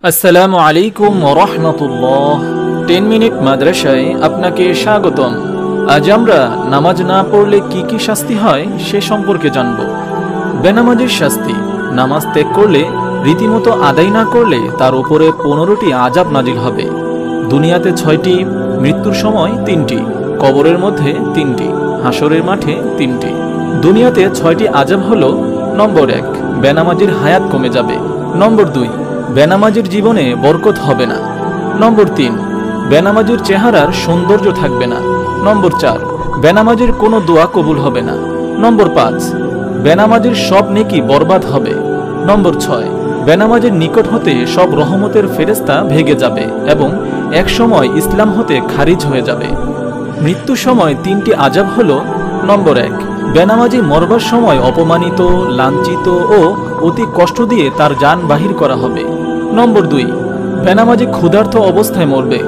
আসসালামু আলাইকুম ওয়া রাহমাতুল্লাহ। 10 মিনিট মাদ্রাসায় আপনাকে স্বাগতম। আজ আমরা নামাজ না পড়লে কি কি শাস্তি হয় সে সম্পর্কে জানব। বেনামাজির শাস্তি: নামাজ ত্যাগ করলে, রীতিমতো আদায় না করলে তার উপরে 15টি আযাব নাজিল হবে। দুনিয়াতে 6টি, মৃত্যুর সময় 3টি, কবরের মধ্যে 3টি, হাসরের মাঠে 3টি। দুনিয়াতে 6টি আযাব হলো: নম্বর 1, বেনামাজির হায়াত কমে যাবে। নম্বর 2, বেনামাজির জীবনে বরকত হবে না। নম্বর 3, বেনামাজির চেহারার সৌন্দর্য থাকবে না। নম্বর 4, বেনামাজির কোনো দোয়া কবুল হবে না। নম্বর 5, বেনামাজির সব নেকি বরবাদ হবে। নম্বর 6, বেনামাজির নিকট হতে সব রহমতের ফেরেশতা ভেগে যাবে এবং এক সময় ইসলাম হতে খারিজ হয়ে যাবে। মৃত্যুর সময় 3টি আযাব হলো: নম্বর 1, বেনামাজি মরবার সময় অপমানিত, লাঞ্ছিত ও অতি কষ্ট দিয়ে তার জান বাহির করা হবে। নম্বর 2, বেনামাজি ক্ষুধার্ত অবস্থায় মরবে।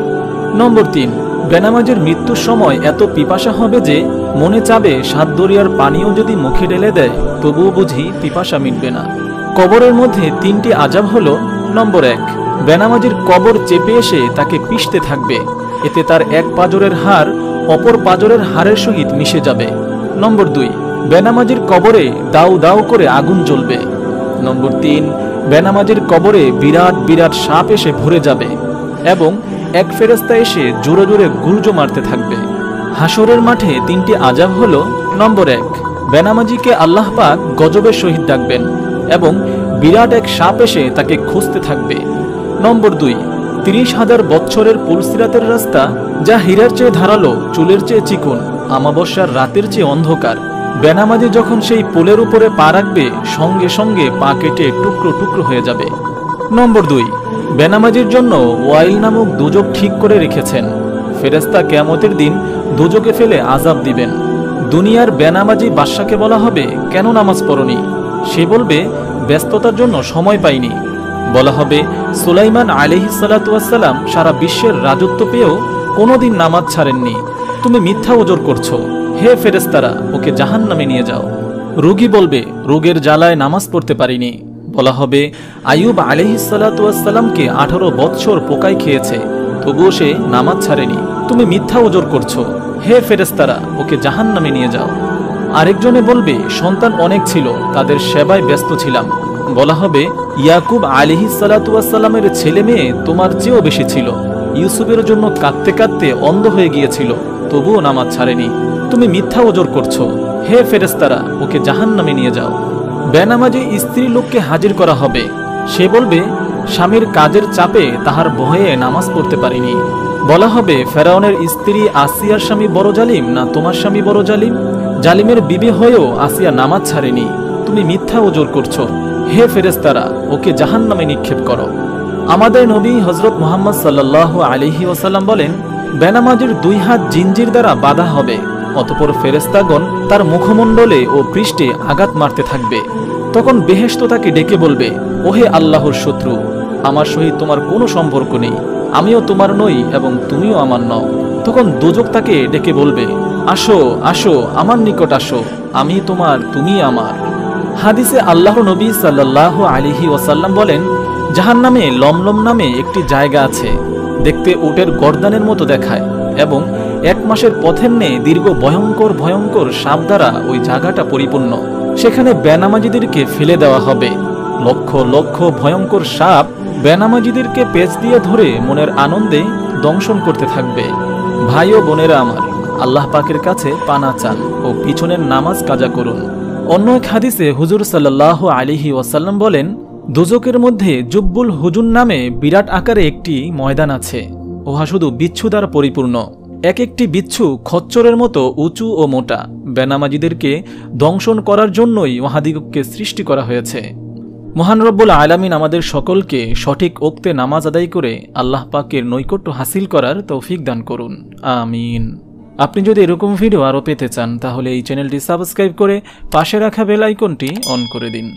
নম্বর 3, বেনামাজির মৃত্যুর সময় এত পিপাসা হবে যে মনে চাবে 7 দরিয়ার পানিও যদি মুখে ঢেলে দেয় তবুও বুঝি পিপাসা মিটবে না। কবরের মধ্যে 3টি আযাব হলো: নম্বর 1, বেনামাজির কবর চেপে এসে তাকে পিষতে থাকবে, এতে তার এক পাজরের হাড় অপর পাজরের হাড়ের সহিত মিশে যাবে। নম্বর 2, বেনামাজির কবরে দাউ দাউ করে আগুন জ্বলবে। নম্বর 3, বেনামাজির কবরে বিরাট বিরাট সাপ এসে ভরে যাবে এবং এক ফেরেশতা এসে জোরে জোরে গুলজো মারতে থাকবে। হাসরের মাঠে 3টি আযাব হলো: নম্বর 1, বেনামাজিকে আল্লাহ পাক গজবের সহিত ডাকবেন এবং বিরাট এক সাপ এসে তাকে খুঁজতে থাকবে। নম্বর 2, 30,000 বৎসরের পুলসিরাতের রাস্তা, যা হীরার চেয়ে ধারালো, চুলের চেয়ে চিকন, আমাবস্যার রাতের চেয়ে অন্ধকার। বেনামাজি যখন সেই পুলের উপরে পা রাখবে সঙ্গে সঙ্গে পা কেটে টুকরো টুকরো হয়ে যাবে। নম্বর 2, বেনামাজির জন্য ওয়াইল নামক দুজক ঠিক করে রেখেছেন। ফেরেশতা কিয়ামতের দিন দুজকে ফেলে আযাব দিবেন। দুনিয়ার বেনামাজি বাদশাকে বলা হবে, কেন নামাজ পড়নি? সে বলবে, ব্যস্ততার জন্য সময় পাইনি। বলা হবে, সুলাইমান আলাইহিস সালাতু ওয়াস সালাম সারা বিশ্বের রাজত্ব পেয়েও কোনোদিন নামাজ ছাড়েননি। তুমি মিথ্যা ওজর করছো। হে ফেরেশতারা, ওকে জাহান্নামে নিয়ে যাও। রোগী বলবে, রোগের জ্বালায় নামাজ পড়তে পারিনি। বলা হবে, আইয়ুব আলাইহিস সালাতু ওয়াস সালামকে 18 বৎসর পোকায় খেয়েছে, তবুও সে নামাজ ছাড়েনি। তুমি মিথ্যা ওজর করছো। হে ফেরেশতারা, ওকে জাহান্নামে নিয়ে যাও। আরেকজনে বলবে, সন্তান অনেক ছিল, তাদের সেবায় ব্যস্ত ছিলাম। বলা হবে, ইয়াকুব আলাইহিস সালাতু ওয়াস সালামের ছেলে মেয়ে তোমার চেয়েও বেশি ছিল। ইউসুফের জন্য কাঁদতে কাঁদতে অন্ধ হয়ে গিয়েছিল, তবুও নামাজ ছাড়েনি। তুমি মিথ্যা ওজর করছো। হে ফেরেশতারা, ওকে জাহান্নামে নিয়ে যাও। বেনামাজি স্ত্রী লোককে হাজির করা হবে। সে বলবে, স্বামীর কাজের চাপে তাহার ভয়ে নামাজ পড়তে পারিনি। বলা হবে, ফেরাউনের স্ত্রী আসিয়ার স্বামী বড় জালিম না তোমার স্বামী বড় জালিম? জালিমের বিবি হয়েও আসিয়া নামাজ ছাড়েনি। তুমি মিথ্যা ওজর করছো। হে ফেরেশতারা, ওকে জাহান্নামে নিক্ষেপ করো। আমাদের নবী হযরত মুহাম্মদ সাল্লাল্লাহু আলাইহি ওয়াসাল্লাম বলেন, বেনামাজির 2 হাত জিনজির দ্বারা বাঁধা হবে, অতঃপর ফেরেশতাগণ তার মুখমণ্ডলে ও পৃষ্ঠে আঘাত মারতে থাকবে। তখন বেহেশত তাকে ডেকে বলবে, ওহে আল্লাহর শত্রু, আমার সহিত তোমার কোনো সম্পর্ক নেই, আমিও তোমার নই এবং তুমিও আমার নও। তখন দোজখ তাকে ডেকে বলবে, আসো আসো, আমার নিকট আসো, আমি তোমার, তুমি আমার। হাদিসে আল্লাহর নবী সাল্লাল্লাহু আলাইহি ওয়াসাল্লাম বলেন, জাহান্নামে লমলম নামে একটি জায়গা আছে, দেখতে উটের গর্দানের মতো দেখায় এবং 1 মাসের পথের ন্যায় দীর্ঘ ভয়ঙ্কর ভয়ঙ্কর সাপ দ্বারা ওই জায়গাটা পরিপূর্ণ। সেখানে বেনামাজিদেরকে ফেলে দেওয়া হবে। লক্ষ লক্ষ ভয়ঙ্কর সাপ বেনামাজিদেরকে পেঁচ দিয়ে ধরে মনের আনন্দে দংশন করতে থাকবে। ভাই ও বোনেরা আমার, আল্লাহ পাকের কাছে পানা চান ও পিছনের নামাজ কাজা করুন। অন্য এক হাদিসে হুজুর সাল্লাল্লাহু আলাইহি ওয়াসাল্লাম বলেন, দোজকের মধ্যে জুব্বুল হুজুন নামে বিরাট আকারে একটি ময়দান আছে। উহা শুধু বিচ্ছু দ্বারা পরিপূর্ণ। এক একটি বিচ্ছু খচ্চরের মতো উঁচু ও মোটা। বেনামাজিদেরকে দংশন করার জন্যই উহাদিগকে সৃষ্টি করা হয়েছে। মহান রব্বুল আলামিন আমাদের সকলকে সঠিক ওক্তে নামাজ আদায় করে আল্লাহ পাকের নৈকট্য হাসিল করার তৌফিক দান করুন। আমিন। আপনি যদি এরকম ভিডিও আরও পেতে চান তাহলে এই চ্যানেলটি সাবস্ক্রাইব করে পাশে রাখা বেল আইকনটি অন করে দিন।